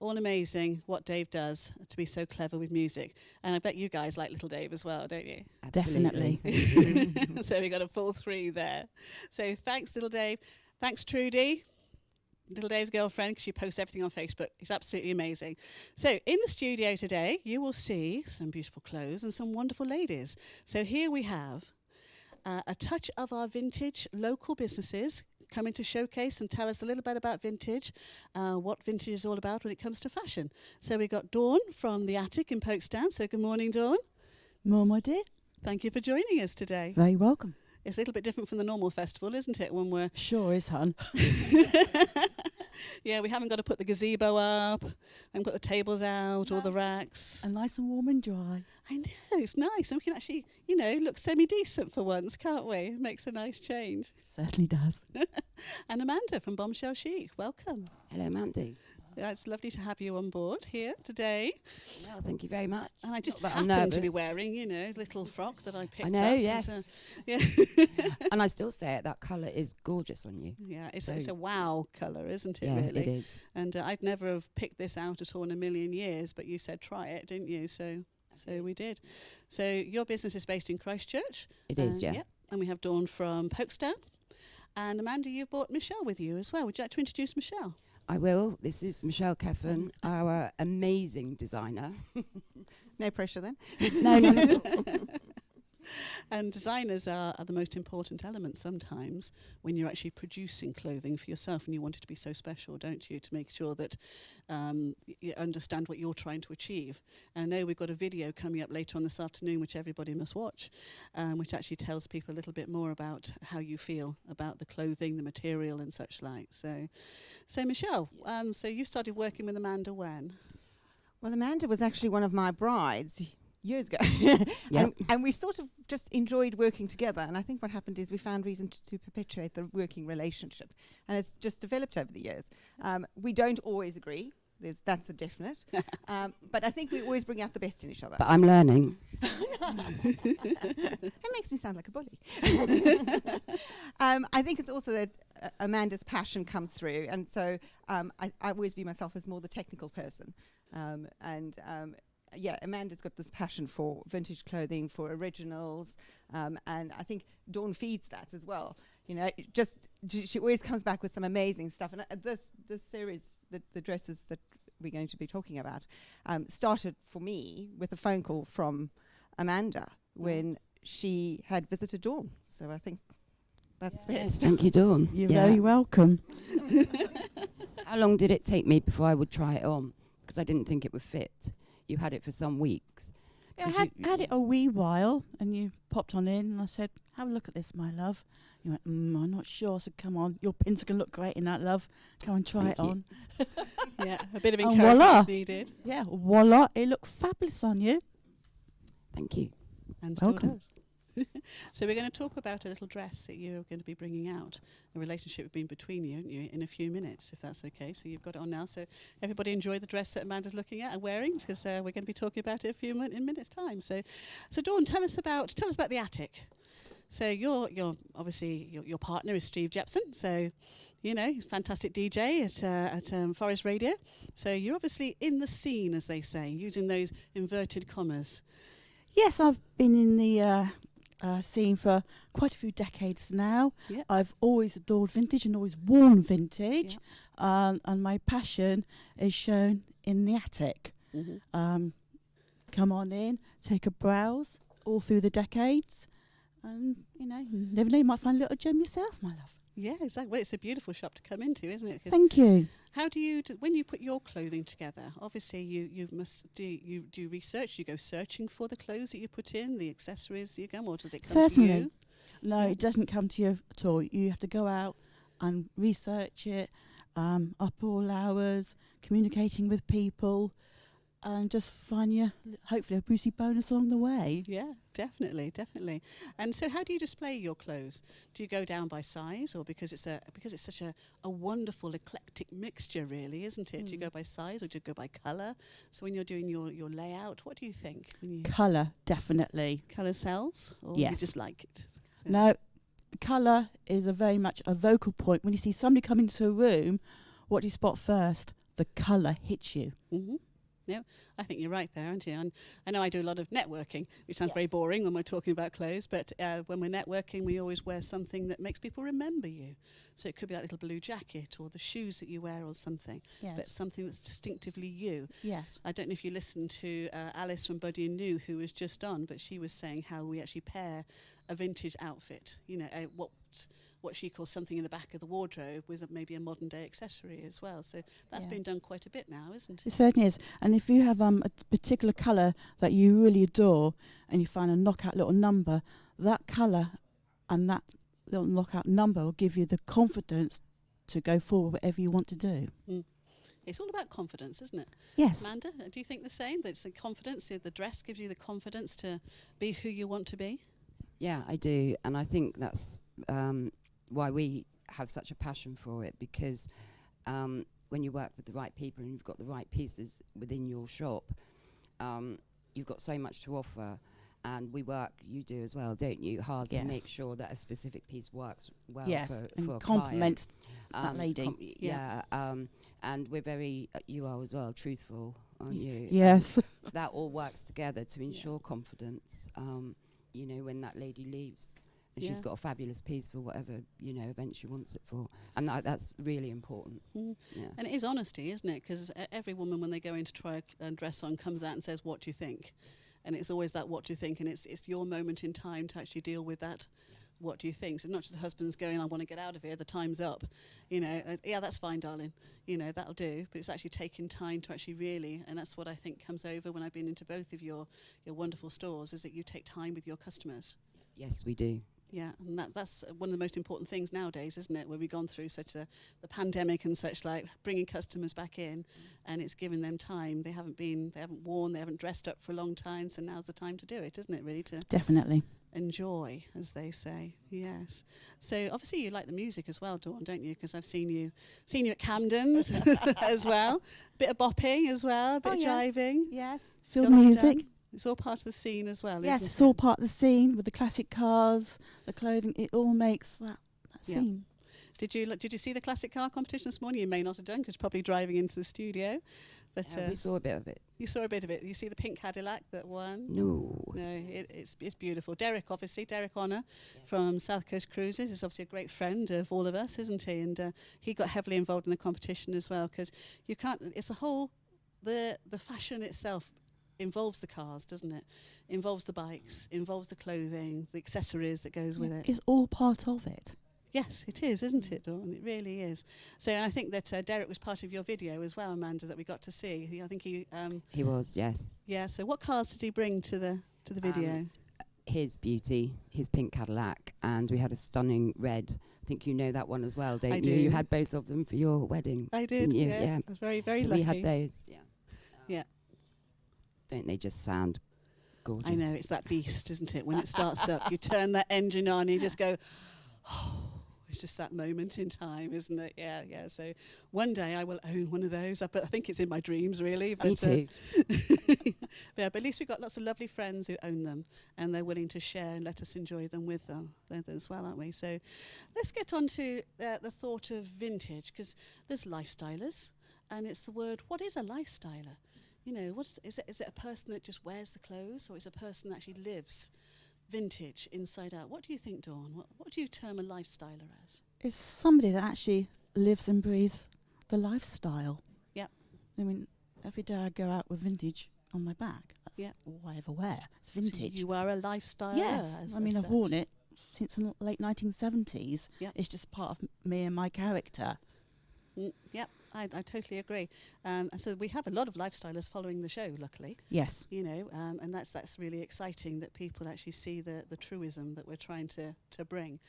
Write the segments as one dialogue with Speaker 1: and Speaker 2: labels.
Speaker 1: all amazing what Dave does to be so clever with music. And I bet you guys like Little Dave as well, don't you?
Speaker 2: Definitely.
Speaker 1: So we got a full 3 there. So thanks, Little Dave. Thanks, Trudy. Little Dave's girlfriend, because she posts everything on Facebook. It's absolutely amazing. So in the studio today, you will see some beautiful clothes and some wonderful ladies. So here we have a touch of our vintage local businesses coming to showcase and tell us a little bit about vintage, what vintage is all about when it comes to fashion. So we've got Dawn from the Attic in Pokesdown. So good morning, Dawn.
Speaker 2: More, my dear.
Speaker 1: Thank you for joining us today.
Speaker 2: Very welcome.
Speaker 1: It's a little bit different from the normal festival, isn't it? When we're
Speaker 2: Sure is, hun.
Speaker 1: Yeah, we haven't got to put the gazebo up and put the tables out or the racks.
Speaker 2: And nice and warm and dry.
Speaker 1: I know, it's nice. And we can actually, look semi-decent for once, can't we? It makes a nice change.
Speaker 2: Certainly does.
Speaker 1: And Amanda from Bombshell Chic, welcome.
Speaker 3: Hello, Mandy.
Speaker 1: Yeah, it's lovely to have you on board here today.
Speaker 3: Well, thank you very much.
Speaker 1: And I just
Speaker 3: Not that I'm
Speaker 1: happen to be
Speaker 3: nervous.
Speaker 1: wearing, a little frock that I picked
Speaker 3: I
Speaker 1: up.
Speaker 3: know,
Speaker 1: and,
Speaker 3: yes.
Speaker 1: yeah.
Speaker 3: And I still say it, that colour is gorgeous on you.
Speaker 1: Yeah, it's
Speaker 3: So-
Speaker 1: a wow colour, isn't it,
Speaker 3: Yeah,
Speaker 1: really?
Speaker 3: it is.
Speaker 1: And I'd never have picked this out at all in a million years, but you said try it, didn't you? So we did. So your business is based in Christchurch.
Speaker 3: It is, yeah.
Speaker 1: Yep. And we have Dawn from Pokesdown. And Amanda, you've brought Michelle with you as well. Would you like to introduce Michelle?
Speaker 3: I will. This is Michelle Keffin, our amazing designer.
Speaker 4: No pressure then.
Speaker 3: No, not at all.
Speaker 1: And designers are the most important element sometimes when you're actually producing clothing for yourself, and you want it to be so special, don't you, to make sure that you understand what you're trying to achieve. And I know we've got a video coming up later on this afternoon, which everybody must watch, which actually tells people a little bit more about how you feel about the clothing, the material and such like. So Michelle, so you started working with Amanda when?
Speaker 4: Well, Amanda was actually one of my brides years ago.
Speaker 3: Yep.
Speaker 4: and we sort of just enjoyed working together. And I think what happened is we found reason to perpetuate the working relationship. And it's just developed over the years. We don't always agree. That's a definite. But I think we always bring out the best in each other.
Speaker 3: But I'm learning.
Speaker 4: It makes me sound like a bully. I think it's also that Amanda's passion comes through. And so I always view myself as more the technical person. Yeah, Amanda's got this passion for vintage clothing, for originals, and I think Dawn feeds that as well. She always comes back with some amazing stuff. And this series, the dresses that we're going to be talking about, started for me with a phone call from Amanda when she had visited Dawn. So I think that's
Speaker 3: Yes, thank you, Dawn.
Speaker 2: You're very welcome.
Speaker 3: How long did it take me before I would try it on? Because I didn't think it would fit. You had it for some weeks.
Speaker 2: Yeah, I had it a wee while, and you popped on in, and I said, have a look at this, my love. You went, I'm not sure. I said, come on, your pins are going to look great in that, love. Come and try
Speaker 3: Thank
Speaker 2: it
Speaker 3: you.
Speaker 2: on.
Speaker 1: Yeah, a bit of
Speaker 2: And
Speaker 1: encouragement
Speaker 2: voila.
Speaker 1: is needed.
Speaker 2: Yeah, voila, it looked fabulous on you.
Speaker 3: Thank you.
Speaker 1: And still
Speaker 2: Welcome.
Speaker 1: does. So we're going to talk about a little dress that you're going to be bringing out, a relationship between you, in a few minutes, if that's okay. So you've got it on now. So everybody enjoy the dress that Amanda's looking at and wearing, because we're going to be talking about it a few in minutes' time. So Dawn, tell us about the Attic. So you're obviously your partner is Steve Jepson. So he's a fantastic DJ at Forest Radio. So you're obviously in the scene, as they say, using those inverted commas.
Speaker 2: Yes, I've been in the scene for quite a few decades now.
Speaker 1: Yep.
Speaker 2: I've always adored vintage and always worn vintage, and my passion is shown in the Attic.
Speaker 1: Mm-hmm.
Speaker 2: Come on in, take a browse all through the decades, and you never know, you might find a little gem yourself, my love.
Speaker 1: Yeah, exactly. Well, it's a beautiful shop to come into, isn't it? 'Cause
Speaker 2: Thank you.
Speaker 1: how do you, when you put your clothing together, obviously you must do research, you go searching for the clothes that you put in, the accessories that you go, or does it come
Speaker 2: Certainly.
Speaker 1: to you?
Speaker 2: No,
Speaker 1: Yeah.
Speaker 2: it doesn't come to you at all. You have to go out and research it, up all hours, communicating with people, and just find you, hopefully, a boozy bonus along the way.
Speaker 1: Yeah, definitely. And so how do you display your clothes? Do you go down by size, or because it's such a wonderful eclectic mixture, really, isn't it? Do you go by size, or do you go by colour? So when you're doing your layout, what do you think?
Speaker 2: Colour, definitely.
Speaker 1: Colour sells, or you
Speaker 2: Yes.
Speaker 1: just like it?
Speaker 2: No, colour is very much a vocal point. When you see somebody come into a room, what do you spot first? the colour hits you.
Speaker 1: Mm-hmm. Yeah, I think you're right there, aren't you? And I know I do a lot of networking, which sounds
Speaker 2: Yes.
Speaker 1: very boring when we're talking about clothes, but when we're networking, we always wear something that makes people remember you. So it could be that little blue jacket or the shoes that you wear or something,
Speaker 2: Yes.
Speaker 1: but something that's distinctively you.
Speaker 2: Yes.
Speaker 1: I don't know if you listened to Alice from Buddy and New, who was just on, but she was saying how we actually pair a vintage outfit, you know, what she calls something in the back of the wardrobe with maybe a modern day accessory as well. So that's
Speaker 2: Yeah.
Speaker 1: been done quite a bit now, isn't
Speaker 2: It
Speaker 1: it?
Speaker 2: certainly is. And if you have a particular colour that you really adore and you find a knockout little number, that colour and that little knockout number will give you the confidence to go forward whatever you want to do.
Speaker 1: It's all about confidence, isn't it?
Speaker 2: Yes.
Speaker 1: Amanda, do you think the same? That it's the confidence, the dress gives you the confidence to be who you want to be?
Speaker 3: Yeah, I do, and I think that's why we have such a passion for it, because when you work with the right people and you've got the right pieces within your shop, you've got so much to offer. And we work, you do as well, don't you? Hard to
Speaker 2: Yes.
Speaker 3: make sure that a specific piece works well
Speaker 2: Yes.
Speaker 3: for
Speaker 2: And
Speaker 3: a
Speaker 2: compliment
Speaker 3: client.
Speaker 2: that lady.
Speaker 3: Yeah, and we're very, you are as well, truthful, aren't you?
Speaker 2: Yes.
Speaker 3: That all works together to ensure confidence. You know, when that lady leaves, and she's
Speaker 1: Yeah.
Speaker 3: got a fabulous piece for whatever, you know, event she wants it for, and that's really important.
Speaker 1: Mm.
Speaker 3: Yeah.
Speaker 1: And it is honesty, isn't it? Because every woman, when they go in to try a dress on, comes out and says, "What do you think?" And it's always that "what do you think?" And it's your moment in time to actually deal with that. What do you think? So not just the husband's going, "I want to get out of here, the time's up," you know, "Yeah, that's fine, darling, you know, that'll do." But it's actually taking time to actually really, and that's what I think comes over when I've been into both of your wonderful stores, is that you take time with your customers.
Speaker 3: Yes, we do.
Speaker 1: Yeah, and that's one of the most important things nowadays, isn't it? Where we've gone through such the pandemic and such, like bringing customers back in, and it's giving them time. They haven't worn, they haven't dressed up for a long time, so now's the time to do it, isn't it? Really, to
Speaker 2: Definitely.
Speaker 1: enjoy, as they say. Yes. So obviously you like the music as well, Dawn, don't you? Because I've seen you at Camden's as well. Bit of bopping as well, bit of
Speaker 2: yes.
Speaker 1: driving.
Speaker 2: Yes.
Speaker 1: It's
Speaker 2: Field
Speaker 1: gotta be
Speaker 2: music.
Speaker 1: done. It's all part of the scene as well,
Speaker 2: Yes,
Speaker 1: isn't
Speaker 2: it's all
Speaker 1: it?
Speaker 2: part of the scene with the classic cars, the clothing. It all makes that
Speaker 1: Yeah.
Speaker 2: scene.
Speaker 1: Did you see the classic car competition this morning? You may not have done, because probably driving into the studio. But
Speaker 3: We saw a bit of it.
Speaker 1: you saw a bit of it. You see the pink Cadillac that won?
Speaker 3: No.
Speaker 1: No, it's beautiful. Derek Honor from South Coast Cruises is obviously a great friend of all of us, isn't he? And he got heavily involved in the competition as well, because you can't. It's a whole the fashion itself involves the cars, doesn't it? Involves the bikes, involves the clothing, the accessories that goes with it.
Speaker 2: It's all part of it.
Speaker 1: Yes, it is, isn't it, Dawn? It really is. So, and I think that Derek was part of your video as well, Amanda, that we got to see. I think he.
Speaker 3: He was, yes.
Speaker 1: Yeah. So, what cars did he bring to the video?
Speaker 3: His beauty, his pink Cadillac, and we had a stunning red. I think you know that one as well, don't
Speaker 1: I
Speaker 3: you?
Speaker 1: do.
Speaker 3: You had both of them for your wedding.
Speaker 1: I did.
Speaker 3: didn't you?
Speaker 1: Yeah. I was very, very lucky.
Speaker 3: We had those. Yeah.
Speaker 1: Yeah.
Speaker 3: Don't they just sound gorgeous?
Speaker 1: I know, it's that beast, isn't it? When it starts up, you turn that engine on, and you just go, oh, it's just that moment in time, isn't it? Yeah, yeah. So one day I will own one of those. But I think it's in my dreams, really. But,
Speaker 3: Me too.
Speaker 1: yeah, but at least we've got lots of lovely friends who own them, and they're willing to share and let us enjoy them with them as well, aren't we? So let's get on to the thought of vintage, because there's lifestylers, and it's the word, what is a lifestyler? You know, is it a person that just wears the clothes, or is it a person that actually lives vintage inside out? What do you think, Dawn? What do you term a lifestyler as?
Speaker 2: It's somebody that actually lives and breathes the lifestyle.
Speaker 1: Yeah.
Speaker 2: I mean, every day I go out with vintage on my back. That's
Speaker 1: Yeah.
Speaker 2: all I ever wear. It's
Speaker 1: So
Speaker 2: vintage.
Speaker 1: you are a lifestyler.
Speaker 2: Yes. I mean, I've worn it since the late 1970s.
Speaker 1: Yeah.
Speaker 2: It's just part of me and my character.
Speaker 1: Yep, I totally agree. And so we have a lot of lifestylers following the show, luckily.
Speaker 2: Yes.
Speaker 1: You know, and that's really exciting that people actually see the truism that we're trying to bring.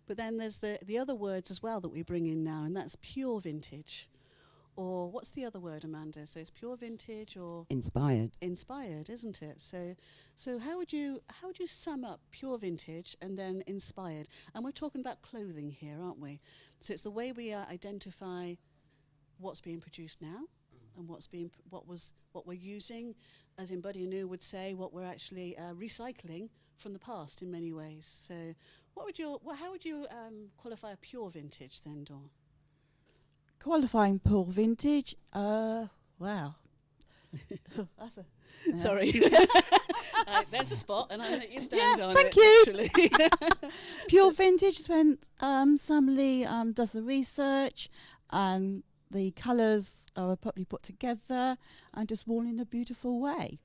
Speaker 1: But then there's the other words as well that we bring in now, and that's pure vintage. Or what's the other word, Amanda? So it's pure vintage or
Speaker 3: Inspired.
Speaker 1: inspired, isn't it? So how would you sum up pure vintage and then inspired? And we're talking about clothing here, aren't we? So it's the way we identify what's being produced now, and what we're using, as in Buddy Anu would say, what we're actually recycling from the past in many ways. So how would you qualify a pure vintage then, Dawn?
Speaker 2: Qualifying pool vintage. Wow. That's a
Speaker 1: Sorry. There's a spot, and I'll let you stand on
Speaker 2: thank
Speaker 1: it.
Speaker 2: you.
Speaker 1: Actually.
Speaker 2: Pure vintage is when somebody does the research and the colours are properly put together and just worn in a beautiful way.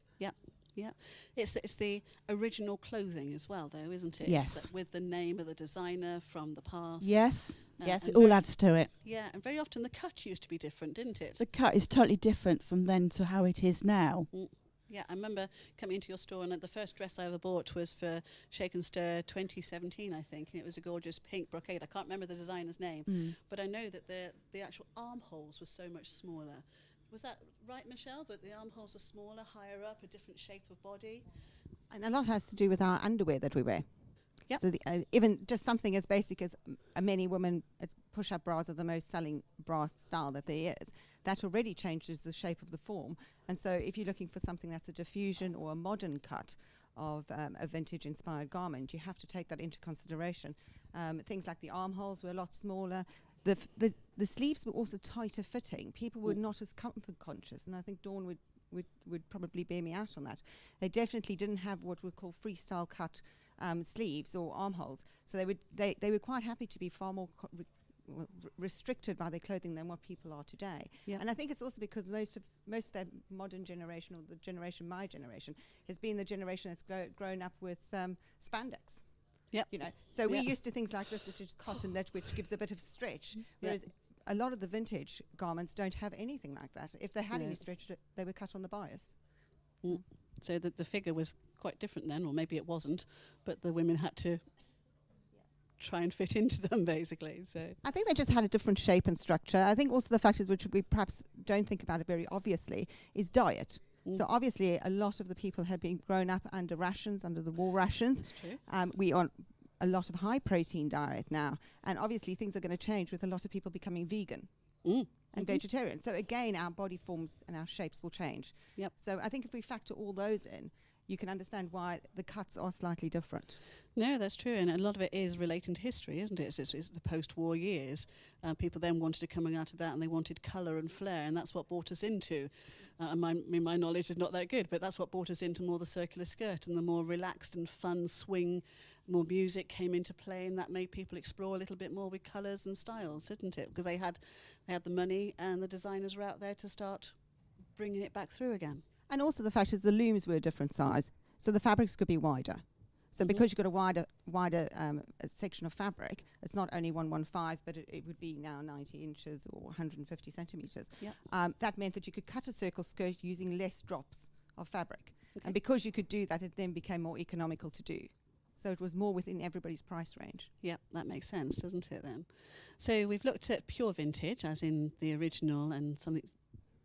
Speaker 1: Yeah, it's the original clothing as well, though, isn't it?
Speaker 2: Yes.
Speaker 1: It's with the name of the designer from the past.
Speaker 2: Yes, yes,
Speaker 1: and
Speaker 2: it all
Speaker 1: very-
Speaker 2: adds to it.
Speaker 1: Yeah, and very often the cut used to be different, didn't it?
Speaker 2: The cut is totally different from then to how it is now.
Speaker 1: Yeah, I remember coming into your store, and the first dress I ever bought was for Shake and Stir 2017, I think, and it was a gorgeous pink brocade. I can't remember the designer's name, but I know that the actual armholes were so much smaller. Was that right, Michelle? But the armholes are smaller, higher up, a different shape of body.
Speaker 4: And a lot has to do with our underwear that we wear.
Speaker 1: Yep.
Speaker 4: So even just something as basic as many women, push-up bras are the most selling bra style that there is. That already changes the shape of the form. And so if you're looking for something that's a diffusion or a modern cut of a vintage-inspired garment, you have to take that into consideration. Things like the armholes were a lot smaller. The sleeves were also tighter fitting. People were not as comfort conscious, and I think Dawn would probably bear me out on that. They definitely didn't have what we call freestyle cut sleeves or armholes, so they were quite happy to be far more restricted by their clothing than what people are today.
Speaker 1: Yep.
Speaker 4: And I think it's also because most of that modern generation, or the generation, my generation, has been the generation that's grown up with spandex.
Speaker 1: Yep.
Speaker 4: You know, so we're
Speaker 1: Yeah.
Speaker 4: used to things like this, which is cotton knit, which gives a bit of stretch, whereas a lot of the vintage garments don't have anything like that. If they had any stretch, they were cut on the bias.
Speaker 1: So the figure was quite different then, or maybe it wasn't, but the women had to try and fit into them, basically. So
Speaker 4: I think they just had a different shape and structure. I think also the factors which we perhaps don't think about it very obviously is diet. So obviously a lot of the people had been grown up under rations, under the war rations.
Speaker 1: that's true.
Speaker 4: We are a lot of high protein diet now, and obviously things are going to change with a lot of people becoming vegan and vegetarian. So again, our body forms and our shapes will change.
Speaker 1: Yep.
Speaker 4: So I think if we factor all those in, you can understand why the cuts are slightly different.
Speaker 1: No, that's true, and a lot of it is relating to history, isn't it? It's the post-war years. People then wanted to come out of that, and they wanted colour and flair, and that's what brought us into. My knowledge is not that good, but that's what brought us into more the circular skirt and the more relaxed and fun swing. More music came into play, and that made people explore a little bit more with colours and styles, didn't it? Because they had the money, and the designers were out there to start bringing it back through again.
Speaker 4: And also the fact is the looms were a different size, so the fabrics could be wider. So because you've got a wider section of fabric, it's not only 115, but it would be now 90 inches or 150 centimetres.
Speaker 1: Yep.
Speaker 4: That meant that you could cut a circle skirt using less drops of fabric. Okay. And because you could do that, it then became more economical to do. So it was more within everybody's price range.
Speaker 1: Yeah, that makes sense, doesn't it then? So we've looked at pure vintage, as in the original and something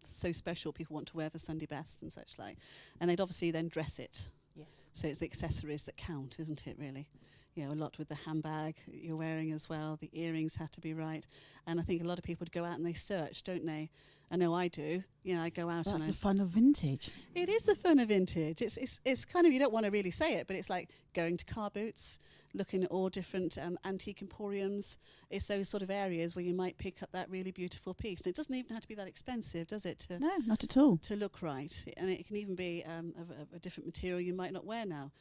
Speaker 1: so special people want to wear for Sunday best and such like. And they'd obviously then dress it.
Speaker 2: Yes.
Speaker 1: So it's the accessories that count, isn't it, really? You know, a lot with the handbag you're wearing as well. The earrings have to be right. And I think a lot of people would go out and they search, don't they? I know I do. You know, I go out
Speaker 2: That's
Speaker 1: and
Speaker 2: the fun of vintage.
Speaker 1: it is the fun of vintage. It's kind of, you don't want to really say it, but it's like going to car boots, looking at all different antique emporiums. It's those sort of areas where you might pick up that really beautiful piece. And it doesn't even have to be that expensive, does it?
Speaker 2: No, not at all.
Speaker 1: To look right. And it can even be of a different material you might not wear now,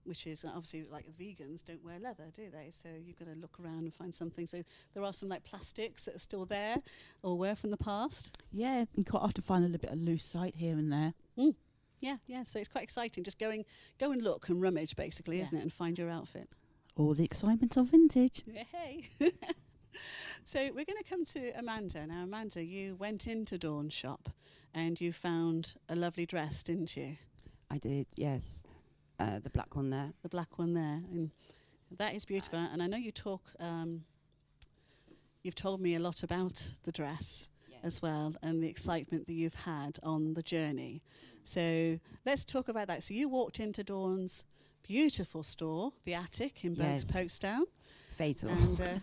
Speaker 1: which is obviously like the vegans don't wear leather, do they? So you've got to look around and find something. So there are some like plastics that are still there or were from the past.
Speaker 2: Yeah, you quite often find a little bit of loose-site here and there.
Speaker 1: Yeah. So it's quite exciting. Just go and look and rummage, basically, isn't it? And find your outfit.
Speaker 2: All the excitement of vintage.
Speaker 1: Yeah, hey. So we're going to come to Amanda. Now, Amanda, you went into Dawn's shop and you found a lovely dress, didn't you?
Speaker 3: I did, yes. The black one there.
Speaker 1: The black one there. And that is beautiful. And I know you you've told me a lot about the dress as well and the excitement that you've had on the journey. So let's talk about that. So you walked into Dawn's beautiful store, the Attic in Pokesdown.
Speaker 3: Fatal.
Speaker 1: And,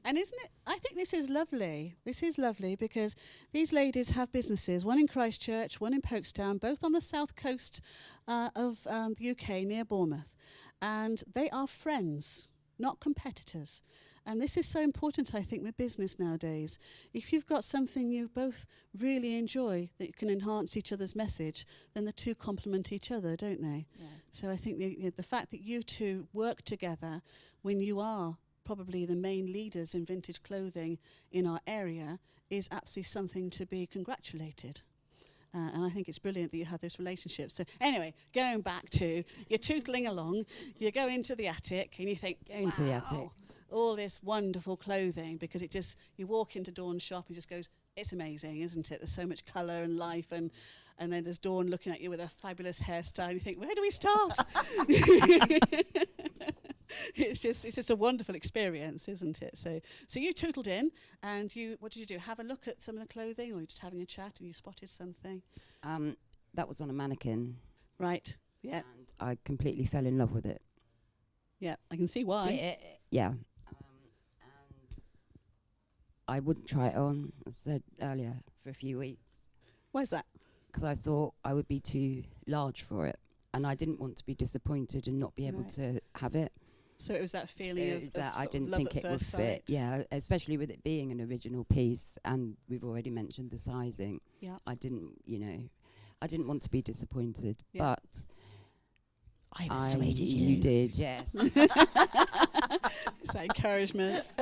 Speaker 1: and isn't it, I think this is lovely. This is lovely because these ladies have businesses, one in Christchurch, one in Pokesdown, both on the south coast of the UK near Bournemouth. And they are friends, not competitors. And this is so important, I think, with business nowadays. If you've got something you both really enjoy that can enhance each other's message, then the two complement each other, don't they?
Speaker 4: Yeah.
Speaker 1: So I think the fact that you two work together when you are probably the main leaders in vintage clothing in our area is absolutely something to be congratulated. And I think it's brilliant that you have this relationship. So anyway, going back to, you're tootling along, you go into the attic and you think,
Speaker 3: Go into the attic.
Speaker 1: wow, all this wonderful clothing, because it just, you walk into Dawn's shop and just goes, it's amazing, isn't it? There's so much colour and life, and then there's Dawn looking at you with a fabulous hairstyle and you think, where do we start? It's just a wonderful experience, isn't it? So you tootled in, and what did you do? Have a look at some of the clothing, or you just having a chat and you spotted something?
Speaker 3: That was on a mannequin.
Speaker 1: Right. Yeah.
Speaker 3: And I completely fell in love with it.
Speaker 1: Yeah. I can see why.
Speaker 3: Yeah. And I wouldn't try it on, as I said earlier, for a few weeks.
Speaker 1: Why is that?
Speaker 3: Because I thought I would be too large for it. And I didn't want to be disappointed and not be able
Speaker 1: Right.
Speaker 3: to have it.
Speaker 1: So it was that feeling of
Speaker 3: that I
Speaker 1: sort of
Speaker 3: didn't
Speaker 1: love
Speaker 3: think
Speaker 1: at
Speaker 3: it would
Speaker 1: first
Speaker 3: fit.
Speaker 1: sight.
Speaker 3: Yeah, especially with it being an original piece, and we've already mentioned the sizing.
Speaker 1: Yeah.
Speaker 3: I didn't want to be disappointed,
Speaker 1: Yeah.
Speaker 3: but
Speaker 2: I persuaded you.
Speaker 3: You did, yes.
Speaker 1: It's that encouragement.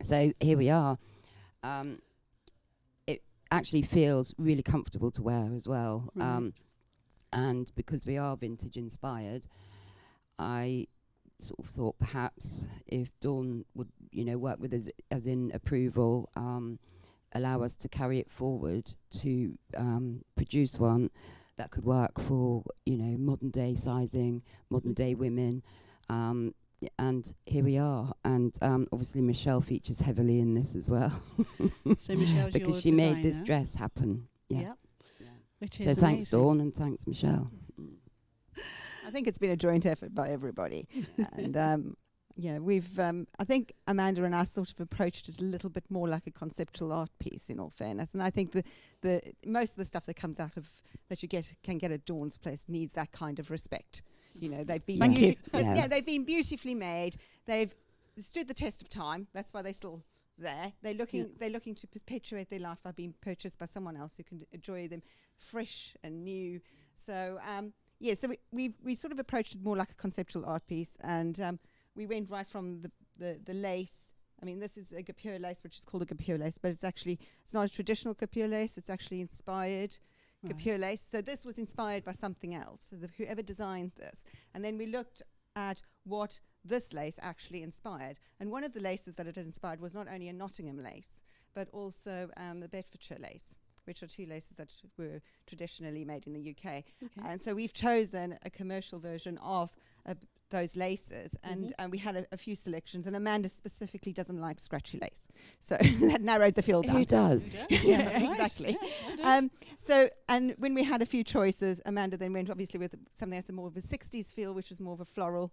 Speaker 3: So here we are. It actually feels really comfortable to wear as well.
Speaker 1: Right.
Speaker 3: And because we are vintage inspired, I sort of thought perhaps if Dawn would, work with us as in approval, allow us to carry it forward to produce one that could work for, modern day sizing, modern day women. And here we are. And obviously Michelle features heavily in this as well.
Speaker 1: So Michelle's your
Speaker 3: because she made this
Speaker 1: designer.
Speaker 3: dress happen. Yeah.
Speaker 1: Yep. Which is
Speaker 3: So thanks,
Speaker 1: amazing.
Speaker 3: Dawn, and thanks, Michelle.
Speaker 4: I think it's been a joint effort by everybody. And we've, I think Amanda and I sort of approached it a little bit more like a conceptual art piece, in all fairness. And I think the most of the stuff that comes out of, that you can get at Dawn's place needs that kind of respect. They've been
Speaker 2: Thank you.
Speaker 4: they've been beautifully made. They've stood the test of time. That's why they're still there. They're looking to perpetuate their life by being purchased by someone else who can enjoy them fresh and new. So so we sort of approached it more like a conceptual art piece, and we went right from the lace. I mean, this is a guipure lace, which is called a guipure lace, but it's not a traditional guipure lace. It's actually inspired guipure lace. So this was inspired by something else. So whoever designed this, and then we looked at what this lace actually inspired. And one of the laces that it inspired was not only a Nottingham lace, but also the Bedfordshire lace, which are two laces that were traditionally made in the UK.
Speaker 1: Okay.
Speaker 4: And so we've chosen a commercial version of those laces, and we had a few selections, and Amanda specifically doesn't like scratchy lace. So that narrowed the field down.
Speaker 3: Who does?
Speaker 4: Yeah,
Speaker 1: Right.
Speaker 4: exactly.
Speaker 1: Yeah,
Speaker 4: And when we had a few choices, Amanda then went obviously with something that's more of a 60s feel, which is more of a floral,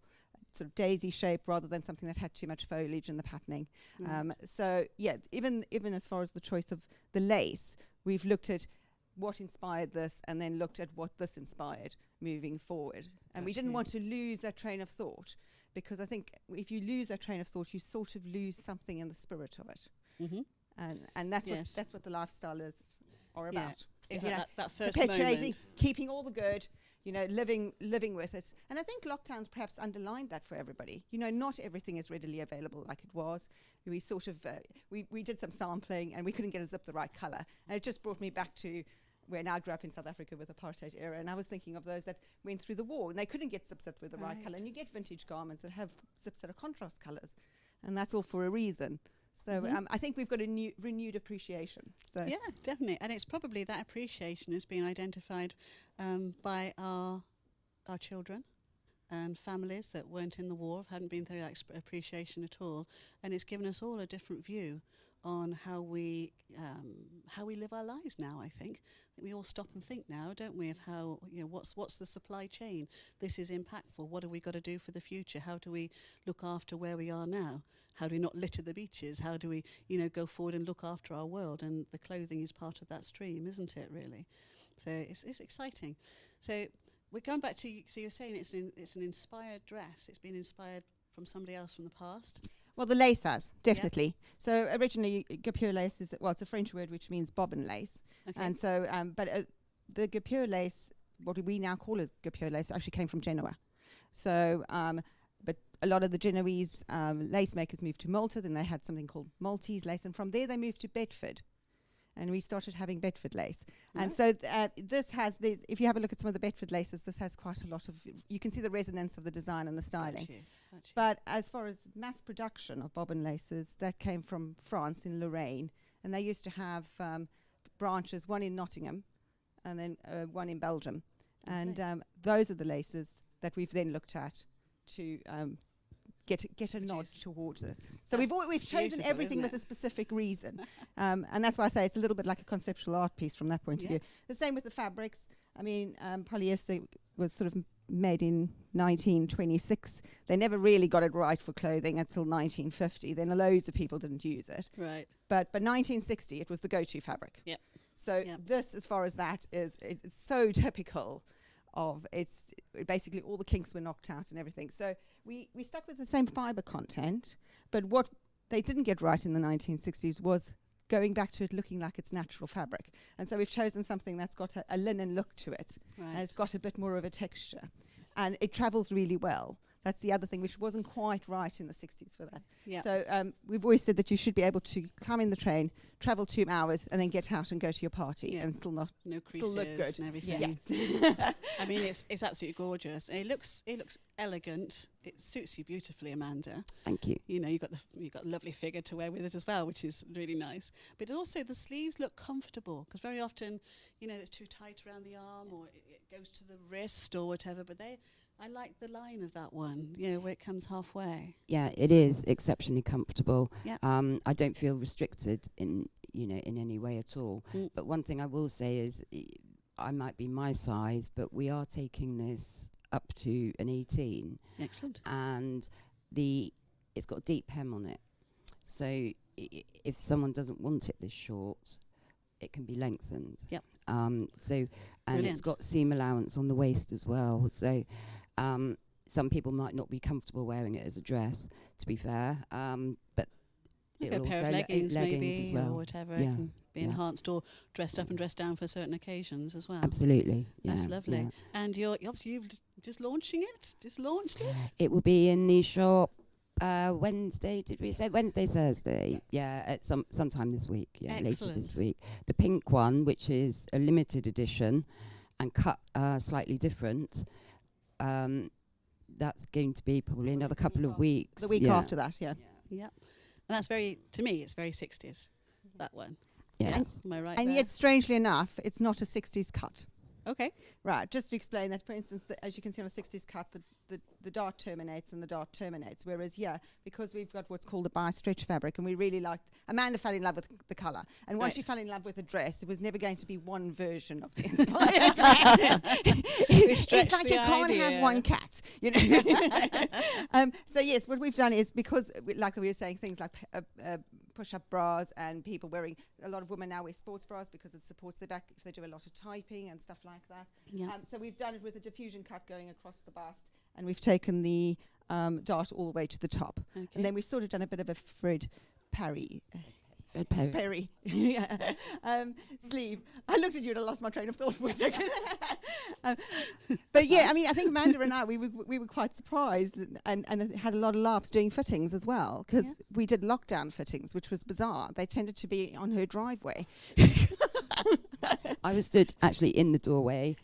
Speaker 4: sort of daisy shape, rather than something that had too much foliage in the patterning.
Speaker 1: Right.
Speaker 4: Even as far as the choice of the lace, we've looked at what inspired this, and then looked at what this inspired moving forward. And we didn't
Speaker 1: Gotcha.
Speaker 4: want to lose that train of thought, because I think if you lose that train of thought, you sort of lose something in the spirit of it.
Speaker 1: Mm-hmm.
Speaker 4: And that's
Speaker 1: Yes.
Speaker 4: what the lifestyle are
Speaker 1: Yeah.
Speaker 4: about.
Speaker 1: It's
Speaker 4: You know,
Speaker 1: that first
Speaker 4: perpetuating,
Speaker 1: moment.
Speaker 4: keeping all the good, living with it. And I think lockdowns perhaps underlined that for everybody. Not everything is readily available like it was. We sort of, we did some sampling, and we couldn't get a zip the right colour. And it just brought me back to when I grew up in South Africa with the apartheid era, and I was thinking of those that went through the war, and they couldn't get zips with the right
Speaker 1: Right.
Speaker 4: colour. And you get vintage garments that have zips that are contrast colours, and that's all for a reason. So
Speaker 1: Mhm.
Speaker 4: I think we've got a renewed appreciation. So
Speaker 1: Yeah, definitely. And it's probably that appreciation has been identified by our children and families that weren't in the war, hadn't been through that appreciation at all. And it's given us all a different view on how we live our lives now, I think. We all stop and think now, don't we, of how, what's the supply chain? This is impactful. What have we got to do for the future? How do we look after where we are now? How do we not litter the beaches? How do we, go forward and look after our world? And the clothing is part of that stream, isn't it, really? So it's exciting. So we're going back to, so you're saying it's an inspired dress. It's been inspired from somebody else from the past?
Speaker 4: Well, the lace has, definitely. So originally, guipure lace is, well, it's a French word which means bobbin lace.
Speaker 1: Okay.
Speaker 4: And so, the guipure lace, what we now call as guipure lace, actually came from Genoa. So, but a lot of the Genoese lace makers moved to Malta, then they had something called Maltese lace, and from there they moved to Bedford. And we started having Bedford lace.
Speaker 1: Right.
Speaker 4: And so this has, if you have a look at some of the Bedford laces, this has quite a lot of, you can see the resonance of the design and the styling.
Speaker 1: Got you.
Speaker 4: But as far as mass production of bobbin laces, that came from France in Lorraine. And they used to have branches, one in Nottingham and then one in Belgium. And those are the laces that we've then looked at to get a nod towards it. So we've chosen everything with a specific reason. And that's why I say it's a little bit like a conceptual art piece from that point of view. The same with the fabrics. I mean, polyester was sort of made in 1926. They never really got it right for clothing until 1950. Then loads of people didn't use it.
Speaker 1: Right.
Speaker 4: But 1960, it was the go-to fabric.
Speaker 1: Yep.
Speaker 4: So this, as far as that is, it's so typical of it's basically all the kinks were knocked out and everything. So we stuck with the same fiber content, but what they didn't get right in the 1960s was going back to it looking like it's natural fabric. And so we've chosen something that's got a linen look to it, and it's got a bit more of a texture, and it travels really well. That's the other thing, which wasn't quite right in the 60s for that.
Speaker 1: Yeah.
Speaker 4: So we've always said that you should be able to climb in the train, travel 2 hours, and then get out and go to your party, and still not
Speaker 1: no creases
Speaker 4: still look good
Speaker 1: and everything.
Speaker 4: Yeah.
Speaker 1: I mean, it's absolutely gorgeous. It looks elegant. It suits you beautifully, Amanda.
Speaker 3: Thank you.
Speaker 1: You know, you've got a lovely figure to wear with it as well, which is really nice. But also the sleeves look comfortable, because very often, you know, it's too tight around the arm or it goes to the wrist or whatever. But I like the line of that one, you know, where it comes halfway.
Speaker 3: Yeah, it is exceptionally comfortable.
Speaker 1: Yeah.
Speaker 3: I don't feel restricted in any way at all. But one thing I will say is I might be my size, but we are taking this up to an 18.
Speaker 1: Excellent.
Speaker 3: And it's got a deep hem on it. So if someone doesn't want it this short, it can be lengthened.
Speaker 1: Yep.
Speaker 3: And
Speaker 1: Brilliant.
Speaker 3: it's got seam allowance on the waist as well. So some people might not be comfortable wearing it as a dress, to be fair. But
Speaker 1: Like a
Speaker 3: it'll
Speaker 1: pair of
Speaker 3: also
Speaker 1: leggings maybe,
Speaker 3: as well.
Speaker 1: or whatever.
Speaker 3: Yeah.
Speaker 1: It can be enhanced or dressed up and dressed down for certain occasions as well.
Speaker 3: Absolutely.
Speaker 1: That's
Speaker 3: yeah,
Speaker 1: lovely.
Speaker 3: yeah.
Speaker 1: And you've just launching it? Just launched it?
Speaker 3: It will be in the shop Wednesday. Did we say Wednesday, Thursday? Yeah, at sometime this week. Yeah, later
Speaker 1: Excellent.
Speaker 3: this week. The pink one, which is a limited edition and cut slightly different. That's going to be probably another couple of weeks.
Speaker 4: The week after that, yeah.
Speaker 1: Yeah. And that's to me, it's very 60s, that one.
Speaker 3: Yes.
Speaker 1: Am I right
Speaker 4: And
Speaker 1: there?
Speaker 4: yet, strangely enough, it's not a 60s cut.
Speaker 1: Okay.
Speaker 4: Right, just to explain that, for instance, as you can see on a 60s cut, the dart terminates and the dart terminates, whereas here, because we've got what's called a bi-stretch fabric, and we really liked, Amanda fell in love with the colour, and once she fell in love with the dress, it was never going to be one version of the inspired dress. It's like you can't have one cat, you know. So yes, what we've done is, because, like we were saying, things like push-up bras, and people wearing, a lot of women now wear sports bras because it supports their back if they do a lot of typing and stuff like that.
Speaker 1: Yeah.
Speaker 4: So we've done it with a diffusion cut going across the bust, and we've taken the dart all the way to the top.
Speaker 1: Okay.
Speaker 4: And then we've sort of done a bit of a Fred Perry sleeve. I looked at you and I lost my train of thought for a second. But yeah, I mean, I think Amanda and I, we were quite surprised and had a lot of laughs doing fittings as well, because we did lockdown fittings, which was bizarre. They tended to be on her driveway.
Speaker 3: I was stood actually in the doorway.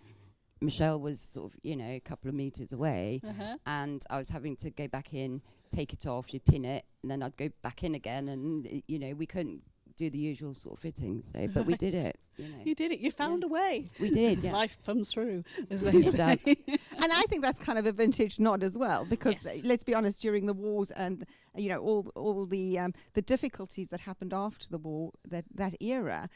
Speaker 3: Michelle was sort of, a couple of meters away, and I was having to go back in, take it off, she'd pin it, and then I'd go back in again, and we couldn't do the usual sort of fittings. So, but we did it.
Speaker 1: You did it. You found a way.
Speaker 3: We did. Yeah.
Speaker 1: Life comes through, as they say.
Speaker 4: And I think that's kind of a vintage nod as well, because let's be honest, during the wars and all the difficulties that happened after the war, that era,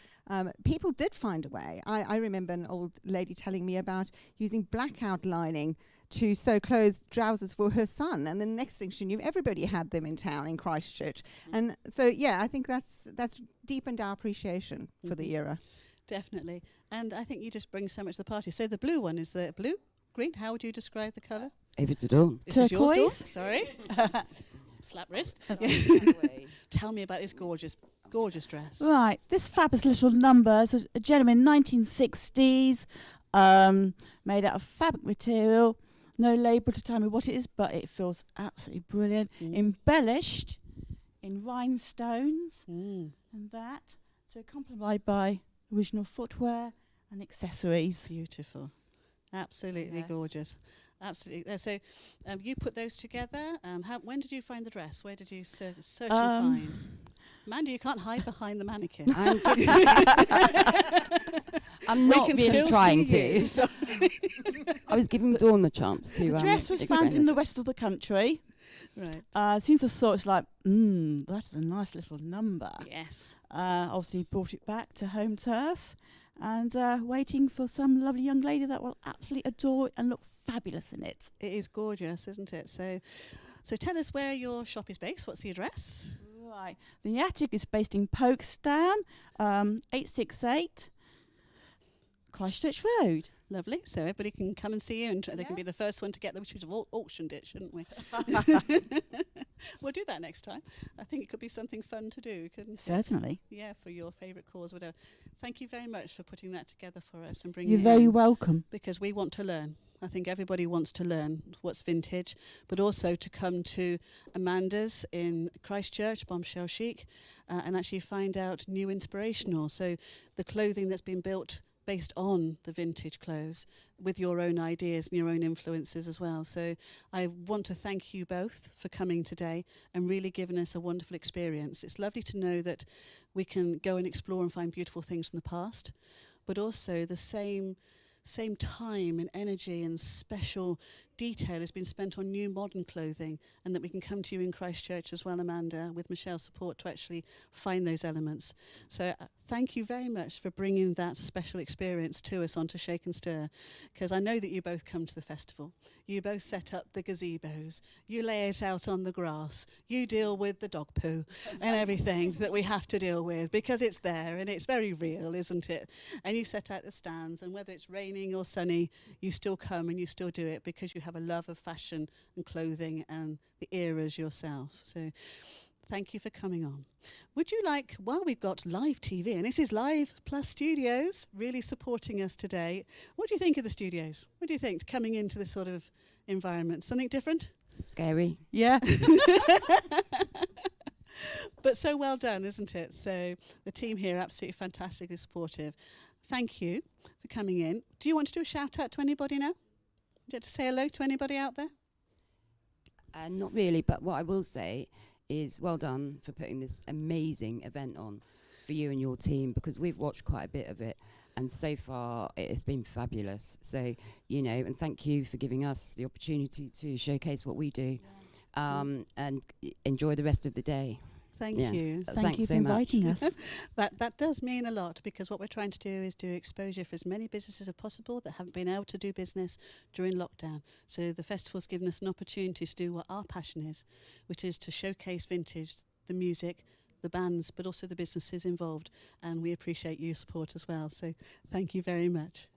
Speaker 4: people did find a way. I remember an old lady telling me about using blackout lining to sew trousers for her son, and then the next thing she knew, everybody had them in town in Christchurch. And so I think that's deepened our appreciation for the era.
Speaker 1: Definitely. And I think you just bring so much to the party. So the blue one is the blue? Green? How would you describe the colour?
Speaker 3: Over to Dawn.
Speaker 1: This is yours, Dawn.
Speaker 2: Turquoise.
Speaker 1: Sorry. Slap wrist. Tell me about this gorgeous, gorgeous dress.
Speaker 2: Right, this fabulous little number is a gentleman, 1960s, made out of fabric material. No label to tell me what it is, but it feels absolutely brilliant. Embellished in rhinestones and that. So accompanied by original footwear and accessories.
Speaker 1: Beautiful. Absolutely
Speaker 2: Yes.
Speaker 1: gorgeous. Absolutely. So you put those together. When did you find the dress? Where did you search and find? Amanda, you can't hide behind the mannequin.
Speaker 3: I'm
Speaker 1: We
Speaker 3: not
Speaker 1: can
Speaker 3: really
Speaker 1: still
Speaker 3: trying
Speaker 1: see
Speaker 3: to.
Speaker 1: you, so-
Speaker 3: I was giving Dawn the chance to.
Speaker 2: The dress was
Speaker 3: explain
Speaker 2: found in
Speaker 3: it.
Speaker 2: the west of the country.
Speaker 1: Right.
Speaker 2: As soon as I saw it, it's like, that's a nice little number.
Speaker 1: Yes.
Speaker 2: Obviously brought it back to home turf and waiting for some lovely young lady that will absolutely adore it and look fabulous in it.
Speaker 1: It is gorgeous, isn't it? So tell us where your shop is based. What's the address?
Speaker 2: Right. The attic is based in Pokesdown, 868 Christchurch Road.
Speaker 1: Lovely. So everybody can come and see you, and they can be
Speaker 2: Yes.
Speaker 1: the first one to get them. We should have auctioned it, shouldn't we? We'll do that next time. I think it could be something fun to do, couldn't it?
Speaker 2: Certainly.
Speaker 1: Yeah, for your favourite cause, whatever. Thank you very much for putting that together for us and bringing
Speaker 2: You're
Speaker 1: it
Speaker 2: very
Speaker 1: in,
Speaker 2: welcome.
Speaker 1: because we want to learn. I think everybody wants to learn what's vintage, but also to come to Amanda's in Christchurch, Bombshell Chic, and actually find out new inspirational. So the clothing that's been built based on the vintage clothes with your own ideas and your own influences as well. So I want to thank you both for coming today and really giving us a wonderful experience. It's lovely to know that we can go and explore and find beautiful things from the past, but also the same time and energy and special detail has been spent on new modern clothing, and that we can come to you in Christchurch as well, Amanda, with Michelle's support to actually find those elements. So thank you very much for bringing that special experience to us onto Shake and Stir, because I know that you both come to the festival. You both set up the gazebos. You lay it out on the grass. You deal with the dog poo and everything that we have to deal with, because it's there and it's very real, isn't it? And you set out the stands, and whether it's raining or sunny, you still come and you still do it because you have a love of fashion and clothing and the eras yourself. So thank you for coming on. Would you like, while we've got live TV, and this is Live Plus Studios really supporting us today, what do you think of the studios? What do you think coming into this sort of environment? Something different?
Speaker 3: Scary.
Speaker 2: Yeah.
Speaker 1: But so well done, isn't it? So the team here are absolutely fantastically supportive. Thank you for coming in. Do you want to do a shout out to anybody now? Do you want to say hello to anybody out there?
Speaker 3: Not really, but what I will say is well done for putting this amazing event on for you and your team, because we've watched quite a bit of it, and so far it has been fabulous. So, and thank you for giving us the opportunity to showcase what we do, and enjoy the rest of the day.
Speaker 1: Thank
Speaker 3: Yeah.
Speaker 1: you.
Speaker 2: Thank
Speaker 3: Thanks
Speaker 2: you
Speaker 3: so
Speaker 2: for
Speaker 3: much.
Speaker 2: inviting us.
Speaker 1: That does mean a lot, because what we're trying to do is do exposure for as many businesses as possible that haven't been able to do business during lockdown. So the festival's given us an opportunity to do what our passion is, which is to showcase vintage, the music, the bands, but also the businesses involved. And we appreciate your support as well. So thank you very much.